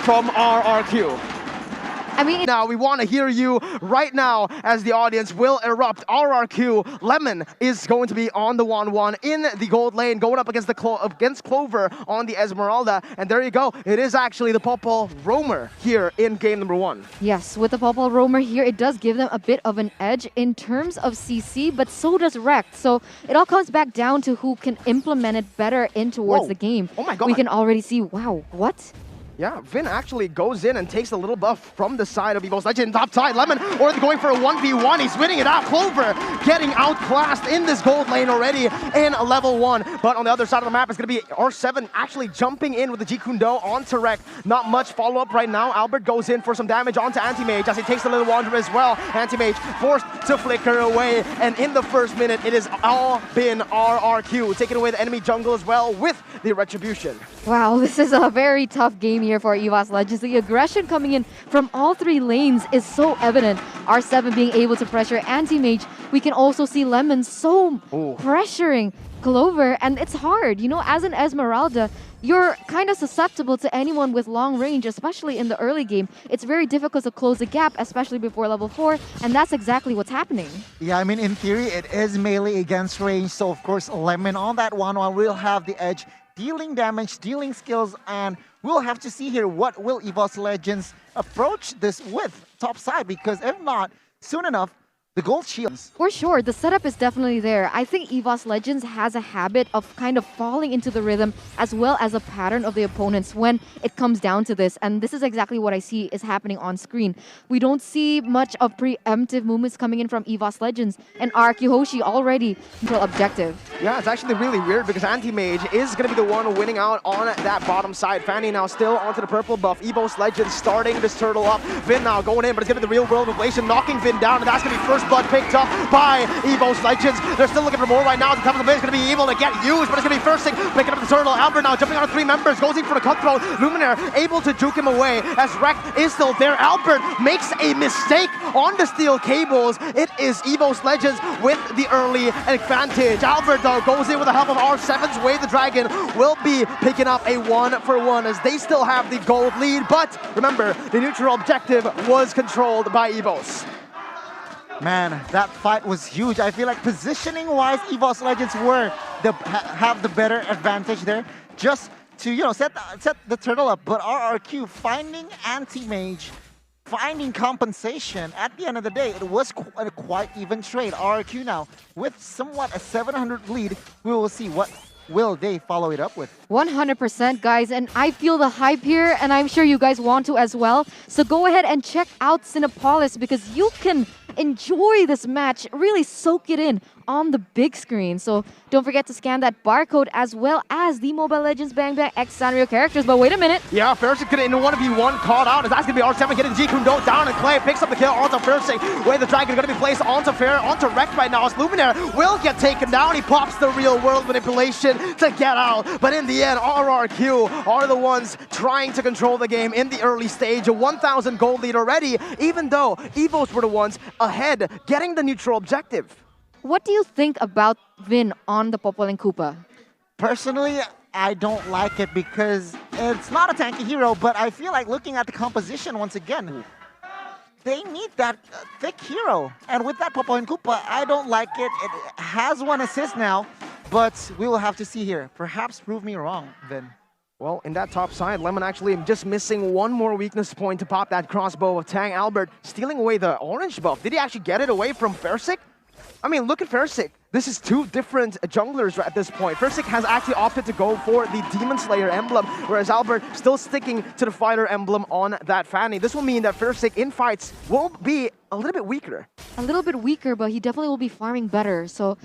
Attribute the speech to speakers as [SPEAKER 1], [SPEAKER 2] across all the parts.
[SPEAKER 1] from RRQ.
[SPEAKER 2] I mean,
[SPEAKER 1] now we want to hear you right now as the audience will erupt. RRQ, Lemon is going to be on the Wanwan in the gold lane, going up against against Clover on the Esmeralda. And there you go. It is actually the Popol Roamer here in game number 1.
[SPEAKER 2] Yes, with the Popol Roamer here, it does give them a bit of an edge in terms of CC, but so does Rekt. So it all comes back down to who can implement it better in towards the game.
[SPEAKER 1] Oh my god.
[SPEAKER 2] We can already see, wow, what?
[SPEAKER 1] Yeah, Vin actually goes in and takes a little buff from the side of Evos Legend. Top side, Lemon, or going for a 1v1. He's winning it out. Clover getting outclassed in this gold lane already in level 1. But on the other side of the map, it's going to be R7 actually jumping in with the Jikundo onto Rekt. Not much follow-up right now. Albert goes in for some damage onto Anti-Mage as he takes the little Wanderer as well. Anti-Mage forced to flicker away. And in the first minute, it has all been RRQ, taking away the enemy jungle as well with the Retribution.
[SPEAKER 2] Wow, this is a very tough game here for Evos Legends. The aggression coming in from all 3 lanes is so evident. R7 being able to pressure Anti-Mage. We can also see Lemon so pressuring Clover, and it's hard. You know, as an Esmeralda, you're kind of susceptible to anyone with long range, especially in the early game. It's very difficult to close the gap, especially before level 4, and that's exactly what's happening.
[SPEAKER 3] Yeah, I mean, in theory, it is melee against range, so of course, Lemon on that one will have the edge, dealing damage, dealing skills, and we'll have to see here what will Evos Legends approach this with top side, because if not, soon enough, the gold shields.
[SPEAKER 2] For sure, the setup is definitely there. I think Evos Legends has a habit of kind of falling into the rhythm as well as a pattern of the opponents when it comes down to this. And this is exactly what I see is happening on screen. We don't see much of preemptive movements coming in from Evos Legends, and RRQ Hoshi already control objective.
[SPEAKER 1] Yeah, it's actually really weird because Anti-Mage is going to be the one winning out on that bottom side. Fanny now still onto the purple buff. Evos Legends starting this turtle up. Vin now going in, but it's going to be the real world inflation, knocking Vin down, and that's going to be first blood picked up by Evos Legends. They're still looking for more right now. The top of the base is going to be able to get used, but it's going to be first thing, picking up the turtle. Albert now jumping on 3 members, goes in for the cutthroat. Luminaire able to juke him away as Rekt is still there. Albert makes a mistake on the steel cables. It is Evos Legends with the early advantage. Albert though goes in with the help of R7's Way the Dragon, will be picking up a 1-for-1 as they still have the gold lead, but remember, the neutral objective was controlled by Evos.
[SPEAKER 3] Man, that fight was huge. I feel like positioning-wise, Evos Legends have the better advantage there, just to, you know, set the turtle up. But RRQ finding Anti-Mage, finding compensation. At the end of the day, it was a quite even trade. RRQ now with somewhat a 700 lead. We will see what will they follow it up with.
[SPEAKER 2] 100%, guys, and I feel the hype here, and I'm sure you guys want to as well. So go ahead and check out Cinepolis because you can enjoy this match, really soak it in on the big screen. So don't forget to scan that barcode as well as the Mobile Legends Bang Bang X Sanrio characters. But wait a minute.
[SPEAKER 1] Yeah, Fersik gonna in the 1v1 caught out. That's gonna be R7 getting Jikundo down, and Clay picks up the kill onto Fersik. Way the Dragon gonna be placed onto Rekt right now as Luminaire will get taken down. He pops the real world manipulation to get out. But in the end, RRQ are the ones trying to control the game in the early stage. A 1,000 gold lead already, even though Evos were the ones ahead, getting the neutral objective.
[SPEAKER 2] What do you think about Vin on the Popol and Koopa?
[SPEAKER 3] Personally, I don't like it because it's not a tanky hero, but I feel like looking at the composition once again, they need that thick hero. And with that Popol and Koopa, I don't like it. It has 1 assist now, but we will have to see here. Perhaps prove me wrong, Vin.
[SPEAKER 1] Well, in that top side, Lemon actually just missing 1 more weakness point to pop that crossbow of Tang. Albert stealing away the orange buff. Did he actually get it away from Fersik? I mean, look at Fersik. This is 2 different junglers at this point. Fersik has actually opted to go for the Demon Slayer emblem, whereas Albert still sticking to the fighter emblem on that Fanny. This will mean that Fersik in fights will be a little bit weaker.
[SPEAKER 2] A little bit weaker, but he definitely will be farming better. So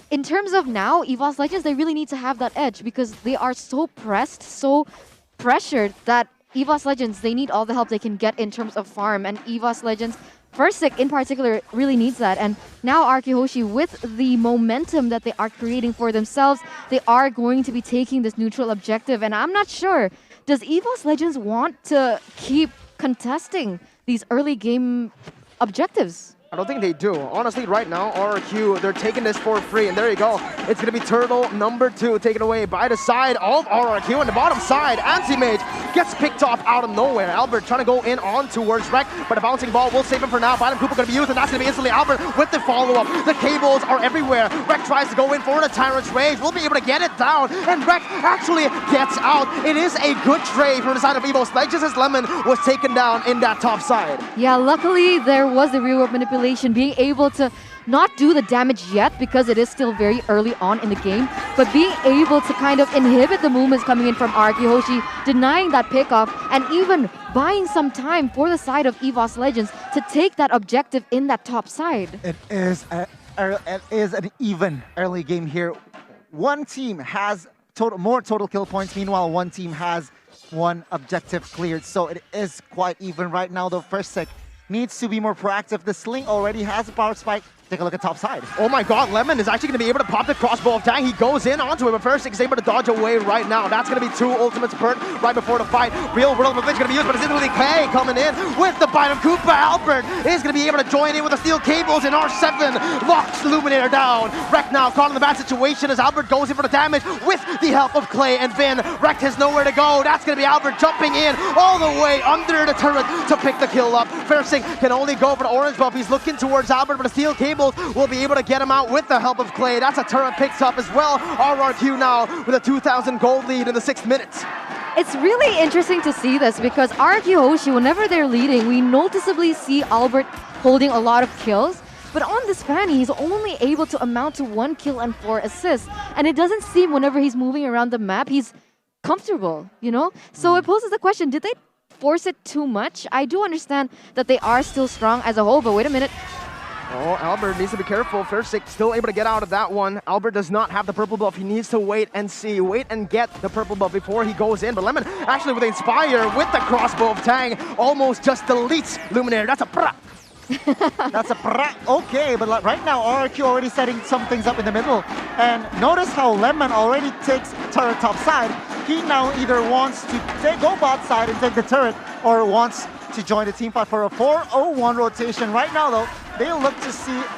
[SPEAKER 2] in terms of now, Evos Legends, they really need to have that edge because they are so pressed, so pressured that Evos Legends, they need all the help they can get in terms of farm. And Evos Legends, Fersik in particular really needs that. And now RRQ Hoshi, with the momentum that they are creating for themselves, they are going to be taking this neutral objective. And I'm not sure, does Evos Legends want to keep contesting these early game objectives?
[SPEAKER 1] I don't think they do. Honestly, right now, RRQ, they're taking this for free. And there you go. It's going to be turtle number 2 taken away by the side of RRQ. On the bottom side, Anti-Mage gets picked off out of nowhere. Albert trying to go in on towards Rek, but a bouncing ball will save him for now. Bottom Cooper going to be used, and that's going to be instantly Albert with the follow-up. The cables are everywhere. Rek tries to go in for the Tyrant's Rage. Will be able to get it down, and Rek actually gets out. It is a good trade from the side of Evos Legends as Lemon was taken down in that top side.
[SPEAKER 2] Yeah, luckily there was the real-world manipulation, being able to not do the damage yet because it is still very early on in the game, but being able to kind of inhibit the movements coming in from RRQ Hoshi, denying that pickoff, and even buying some time for the side of Evos Legends to take that objective in that top side.
[SPEAKER 3] It is an even early game here. One team has more total kill points, meanwhile one team has one objective cleared, so it is quite even right now. The first sec needs to be more proactive. The Sling already has a power spike. Take a look at top side.
[SPEAKER 1] Oh my god, Lemon is actually going to be able to pop the crossbow of Tang. He goes in onto it, but first is able to dodge away right now. That's going to be 2 ultimates per right before the fight. Real world of going to be used, but it's instantly K coming in with the bite of Koopa. Albert is going to be able to join in with the steel cables, and R7 locks Luminator down. Rek now caught in the bad situation as Albert goes in for the damage with the help of Clay and Vin. Rek has nowhere to go. That's going to be Albert jumping in all the way under the turret to pick the kill up. Fersing can only go for the orange buff. He's looking towards Albert, but the steel cables will be able to get him out with the help of Clay. That's a turret picked up as well. RRQ now with a 2,000 gold lead in the 6th minute.
[SPEAKER 2] It's really interesting to see this because RRQ Hoshi, whenever they're leading, we noticeably see Albert holding a lot of kills. But on this Fanny, he's only able to amount to 1 kill and 4 assists. And it doesn't seem whenever he's moving around the map, he's comfortable, you know? So it poses the question, did they force it too much? I do understand that they are still strong as a whole, but wait a minute.
[SPEAKER 1] Oh, Albert needs to be careful. Fersik still able to get out of that one. Albert does not have the purple buff. He needs to wait and see. Wait and get the purple buff before he goes in. But Lemon actually with the Inspire, with the crossbow of Tang, almost just deletes Luminator. That's a pra.
[SPEAKER 3] That's a pra. Okay, but right now RRQ already setting some things up in the middle. And notice how Lemon already takes turret top side. He now either wants to go bot side and take the turret, or wants to join the team fight for a 4-0-1 rotation. Right now though, they look to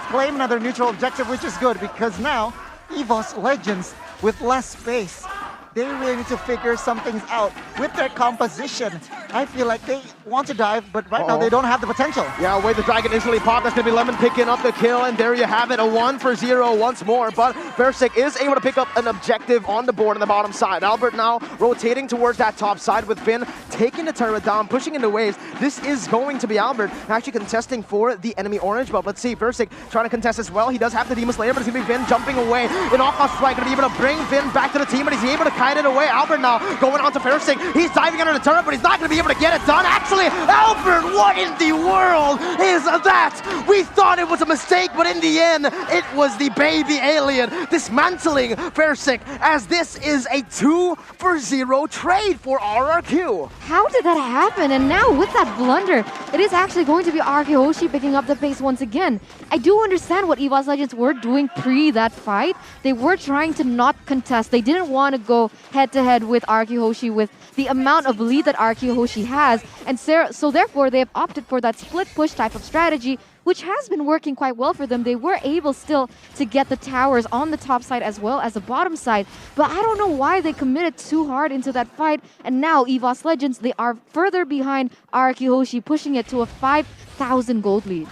[SPEAKER 3] claim another neutral objective, which is good because now Evos Legends with less space, they really need to figure some things out with their composition. I feel like they want to dive, but right now they don't have the potential.
[SPEAKER 1] Yeah, wait, the dragon instantly popped. That's going to be Lemon picking up the kill, and there you have it, a 1-for-0 once more. But Versik is able to pick up an objective on the board on the bottom side. Albert now rotating towards that top side with Finn, taking the turret down, pushing into waves. This is going to be Albert actually contesting for the enemy orange buff. Let's see, Versik trying to contest as well. He does have the Demon Slayer, but it's going to be Finn jumping away. An off-off strike, going to be able to bring Finn back to the team, but he's able to kite it away. Albert now going on to Versik. He's diving under the turret, but he's not going to be able to get it done. Actually, Albert, what in the world is that? We thought it was a mistake, but in the end, it was the baby alien dismantling Versik, as this is a 2-for-0 trade for RRQ.
[SPEAKER 2] How did that happen? And now with that blunder, it is actually going to be RRQ Hoshi picking up the pace once again. I do understand what Evos Legends were doing pre that fight. They were trying to not contest. They didn't want to go head-to-head with RRQ Hoshi with the amount of lead that RRQ Hoshi has. And so therefore, they have opted for that split push type of strategy, which has been working quite well for them. They were able still to get the towers on the top side as well as the bottom side. But I don't know why they committed too hard into that fight. And now Evos Legends, they are further behind RRQ Hoshi, pushing it to a 5,000 gold lead.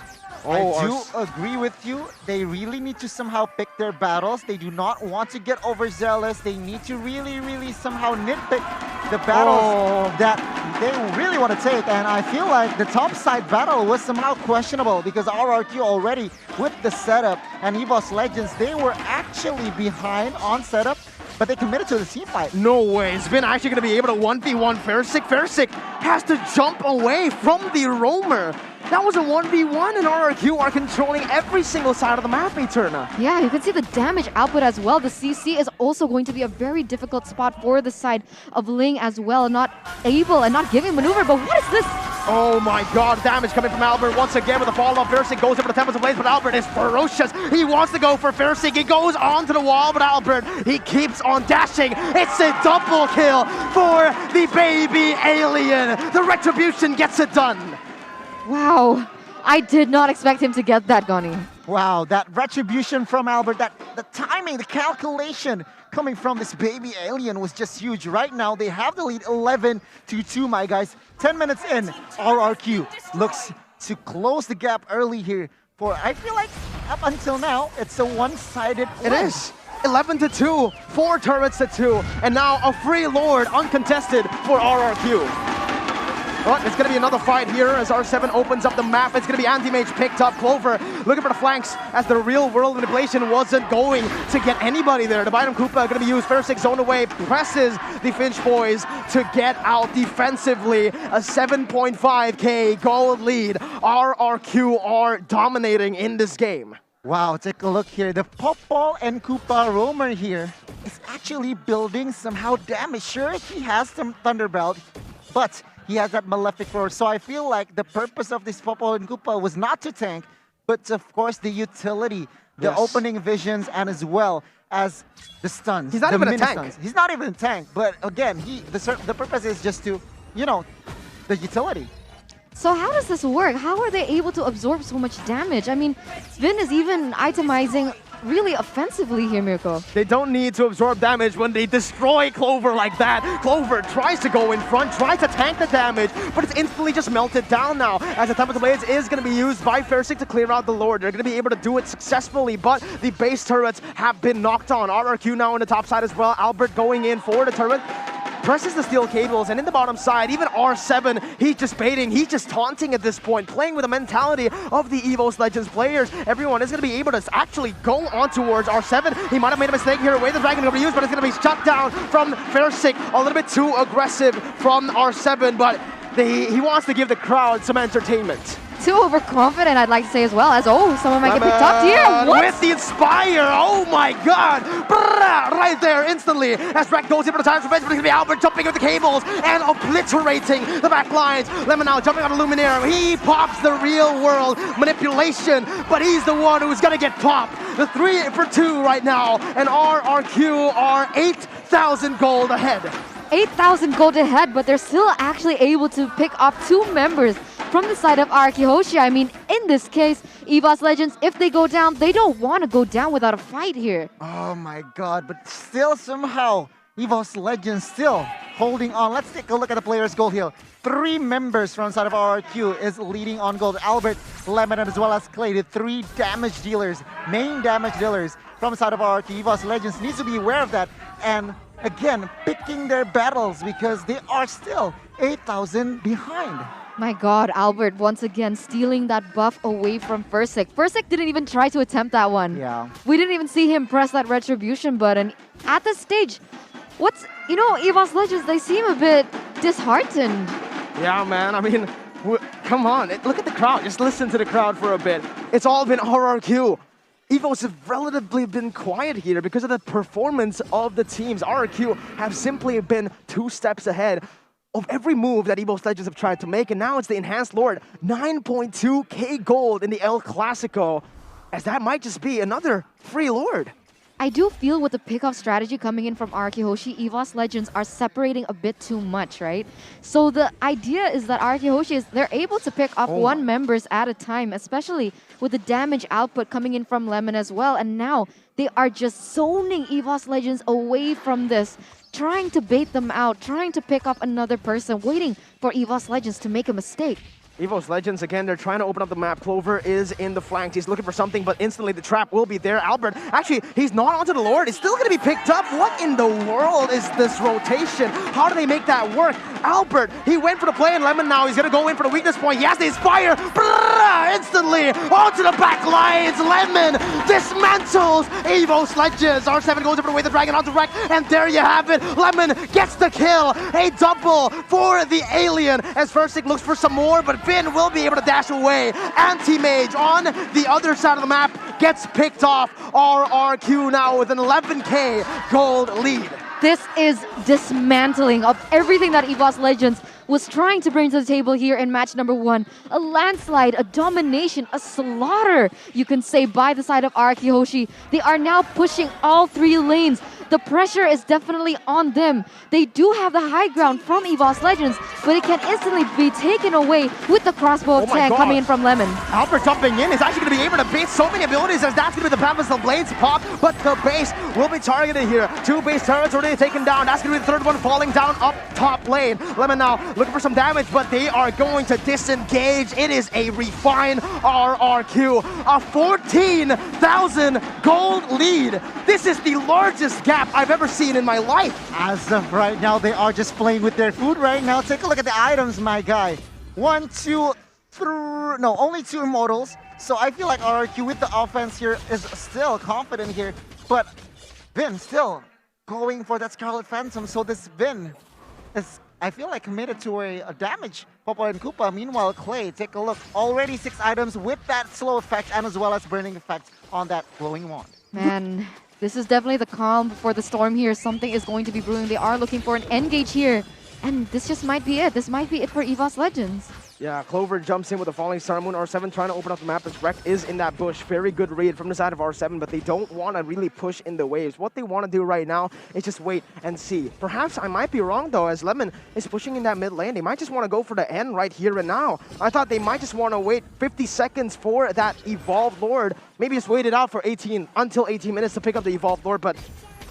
[SPEAKER 3] I do agree with you. They really need to somehow pick their battles. They do not want to get overzealous. They need to really somehow nitpick the battles that they really want to take. And I feel like the top side battle was somehow questionable because RRQ already with the setup, and Evos Legends, they were actually behind on setup, but they committed to the team fight.
[SPEAKER 1] No way. It's been actually going to be able to 1v1 Versik. Versik has to jump away from the roamer. That was a 1v1, and RRQ are controlling every single side of the map, Eterna.
[SPEAKER 2] Yeah, you can see the damage output as well. The CC is also going to be a very difficult spot for the side of Ling as well. Not able and not giving maneuver, but what is this?
[SPEAKER 1] Oh my god, damage coming from Albert once again with a follow-up. Versik goes over the Tempest of Blaze, but Albert is ferocious. He wants to go for Versik. He goes onto the wall, but Albert, he keeps on dashing. It's a double kill for the baby alien. The Retribution gets it done.
[SPEAKER 2] Wow. I did not expect him to get that, Goni.
[SPEAKER 3] Wow, that retribution from Albert, the timing, the calculation coming from this baby alien was just huge. Right now, they have the lead 11-2, my guys. 10 minutes in, RRQ looks to close the gap early here. For I feel like up until now, it's a one-sided
[SPEAKER 1] It is. 11-2, 4 turrets to 2, and now a free Lord uncontested for RRQ. But it's going to be another fight here as R7 opens up the map. It's going to be Anti-Mage picked up. Clover looking for the flanks as the real world manipulation wasn't going to get anybody there. The Bynum Koopa going to be used. Fair6 zone away, presses the Finch boys to get out defensively. A 7.5k gold lead. RRQ are dominating in this game.
[SPEAKER 3] Wow, take a look here. The Popol and Koopa roamer here is actually building somehow damage. Sure, he has some Thunderbelt, but he has that Malefic Roar. So I feel like the purpose of this Popol and Koopa was not to tank, but of course the utility, the opening visions, and as well as the stuns.
[SPEAKER 1] He's not even a tank.
[SPEAKER 3] Stuns. He's not even a tank, but again, the purpose is just to, you know, the utility.
[SPEAKER 2] So how does this work? How are they able to absorb so much damage? I mean, Vin is even itemizing really offensively here, Mirko.
[SPEAKER 1] They don't need to absorb damage when they destroy Clover like that. Clover tries to go in front, tries to tank the damage, but it's instantly just melted down now as the Tempest Blades is going to be used by Fair6 to clear out the Lord. They're going to be able to do it successfully, but the base turrets have been knocked on. RRQ now on the top side as well. Albert going in for the turret. Presses the steel cables, and in the bottom side, even R7, he's just baiting, he's just taunting at this point, playing with the mentality of the Evos Legends players. Everyone is going to be able to actually go on towards R7. He might have made a mistake here, away the Dragon going to be used, but it's going to be shut down from Fair6. A little bit too aggressive from R7, but he wants to give the crowd some entertainment.
[SPEAKER 2] Too overconfident, I'd like to say as well, as someone might get picked up here. What?
[SPEAKER 1] With the Inspire, oh my god! Right there, instantly, as Rack goes in for the time revenge, but it's gonna be Albert jumping with the cables and obliterating the back lines. Lemon now jumping on the Luminaire, he pops the real world manipulation, but he's the one who's gonna get popped. The 3 for 2 right now, and RRQ are 8,000 gold ahead.
[SPEAKER 2] 8,000 gold ahead, but they're still actually able to pick up 2 members from the side of RRQ Hoshi. I mean, in this case, Evos Legends, if they go down, they don't want to go down without a fight here.
[SPEAKER 3] Oh my god, but still somehow, Evos Legends still holding on. Let's take a look at the players' gold here. 3 members from the side of RRQ is leading on gold. Albert, Lemon, as well as Clay, the 3 damage dealers, main damage dealers from the side of RRQ. Evos Legends needs to be aware of that. And again, picking their battles because they are still 8,000 behind.
[SPEAKER 2] My god, Albert once again stealing that buff away from Fair6. Fair6 didn't even try to attempt that one.
[SPEAKER 3] Yeah.
[SPEAKER 2] We didn't even see him press that retribution button. At this stage, Evos Legends, they seem a bit disheartened.
[SPEAKER 1] Yeah, man, I mean, come on, look at the crowd. Just listen to the crowd for a bit. It's all been RRQ. Evos have relatively been quiet here because of the performance of the teams. RRQ have simply been 2 steps ahead of every move that Evos Legends have tried to make, and now it's the Enhanced Lord. 9.2k gold in the El Clasico, as that might just be another free Lord.
[SPEAKER 2] I do feel with the pickoff strategy coming in from RRQ Hoshi, Evos Legends are separating a bit too much, right? So the idea is that RRQ Hoshi they're able to pick off 1 members at a time, especially with the damage output coming in from Lemon as well. And now they are just zoning Evos Legends away from this, trying to bait them out, trying to pick up another person, waiting for Evos Legends to make a mistake.
[SPEAKER 1] Evos Legends, again, they're trying to open up the map. Clover is in the flanks. He's looking for something, but instantly the trap will be there. Albert, actually, he's not onto the Lord. It's still going to be picked up. What in the world is this rotation? How do they make that work? Albert, he went for the play, and Lemon now, he's going to go in for the weakness point. He has the Inspire. Instantly onto the back lines. Lemon dismantles Evos Legends. R7 goes over the way the Dragon onto Wreck, and there you have it. Lemon gets the kill. A double for the Alien as Fair6 looks for some more, but Finn will be able to dash away. Anti-Mage on the other side of the map gets picked off. RRQ now with an 11k gold lead.
[SPEAKER 2] This is dismantling of everything that Evos Legends was trying to bring to the table here in match number 1. A landslide, a domination, a slaughter, you can say, by the side of RRQ Hoshi. They are now pushing all 3 lanes. The pressure is definitely on them. They do have the high ground from Evos Legends, but it can instantly be taken away with the crossbow of
[SPEAKER 1] Oh my
[SPEAKER 2] tag
[SPEAKER 1] God.
[SPEAKER 2] coming in from Lemon.
[SPEAKER 1] Albert jumping in is actually going to be able to bait so many abilities as that's going to be the path as the blades pop, but the base will be targeted here. 2 base turrets already taken down. That's going to be the 3rd one falling down up top lane. Lemon now looking for some damage, but they are going to disengage. It is a refined RRQ. A 14,000 gold lead. This is the largest gap I've ever seen in my life.
[SPEAKER 3] As of right now, they are just playing with their food right now. Take a look at the items, my guy. 1, 2, 3, no, only 2 immortals. So I feel like RRQ with the offense here is still confident here. But Vin still going for that Scarlet Phantom. So this Vin is, I feel like, committed to a damage. Popo and Koopa. Meanwhile, Clay, take a look. Already 6 items with that slow effect and as well as burning effect on that glowing wand.
[SPEAKER 2] Man, this is definitely the calm before the storm here. Something is going to be brewing. They are looking for an engage here. And this just might be it. This might be it for Evos Legends.
[SPEAKER 1] Yeah, Clover jumps in with a falling star moon. R7 trying to open up the map as Rek is in that bush. Very good read from the side of R7, but they don't want to really push in the waves. What they want to do right now is just wait and see. Perhaps I might be wrong though, as Lemon is pushing in that mid lane. They might just want to go for the end right here and now. I thought they might just want to wait 50 seconds for that Evolved Lord. Maybe just wait it out for 18 until 18 minutes to pick up the Evolved Lord, but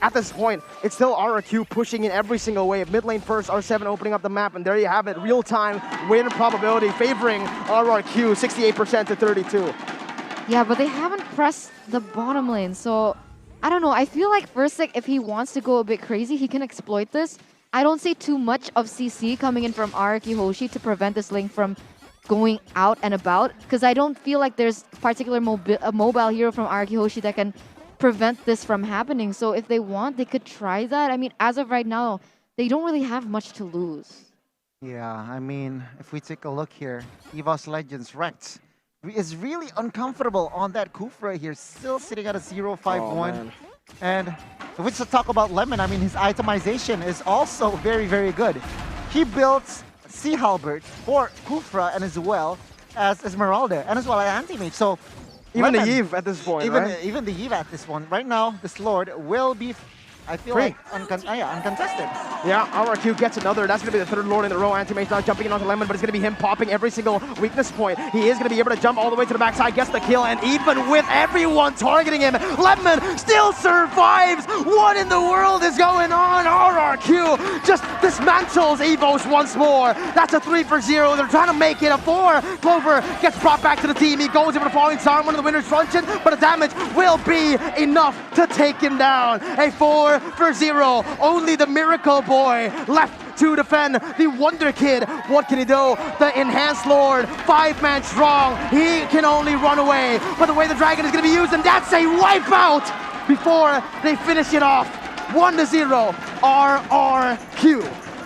[SPEAKER 1] at this point, it's still RRQ pushing in every single wave. Mid lane first, R7 opening up the map, and there you have it. Real-time win probability favoring RRQ, 68% to 32.
[SPEAKER 2] Yeah, but they haven't pressed the bottom lane, so I don't know. I feel like Versick, if he wants to go a bit crazy, he can exploit this. I don't see too much of CC coming in from RRQ Hoshi to prevent this lane from going out and about, because I don't feel like there's particular mobile hero from RRQ Hoshi that can prevent this from happening. So if they want, they could try that. I mean, as of right now, they don't really have much to lose.
[SPEAKER 3] Yeah, I mean, if we take a look here, Evos Legends Rex is really uncomfortable on that Kufra here, still sitting at a 0-5-1. And if we just talk about Lemon, I mean, his itemization is also very, very good. He built Sea Halberd for Kufra and as well as Esmeralda and as well as Anti-Mage. So
[SPEAKER 1] Even
[SPEAKER 3] Lemon,
[SPEAKER 1] the Eve at this point, right?
[SPEAKER 3] even the Eve at this one. Right now, this Lord will be, I feel like, uncontested.
[SPEAKER 1] Yeah, RRQ gets another. That's going to be the 3rd Lord in a row. Anti-Mage now jumping in onto Lemon, but it's going to be him popping every single weakness point. He is going to be able to jump all the way to the backside, gets the kill, and even with everyone targeting him, Lemon still survives. What in the world is going on? RRQ just dismantles Evos once more. That's a 3 for 0. They're trying to make it a 4. Clover gets brought back to the team. He goes in with a falling star, one of the winner's truncheon, but the damage will be enough to take him down. A 4 for 0. Only the Miracle Boy left to defend the Wonder Kid. What can he do? The Enhanced Lord, 5-man strong. He can only run away. But the way the Dragon is going to be used, and that's a wipeout before they finish it off. 1-0, RRQ.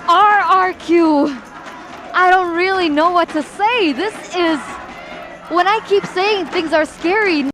[SPEAKER 2] RRQ. I don't really know what to say. This is, when I keep saying things are scary,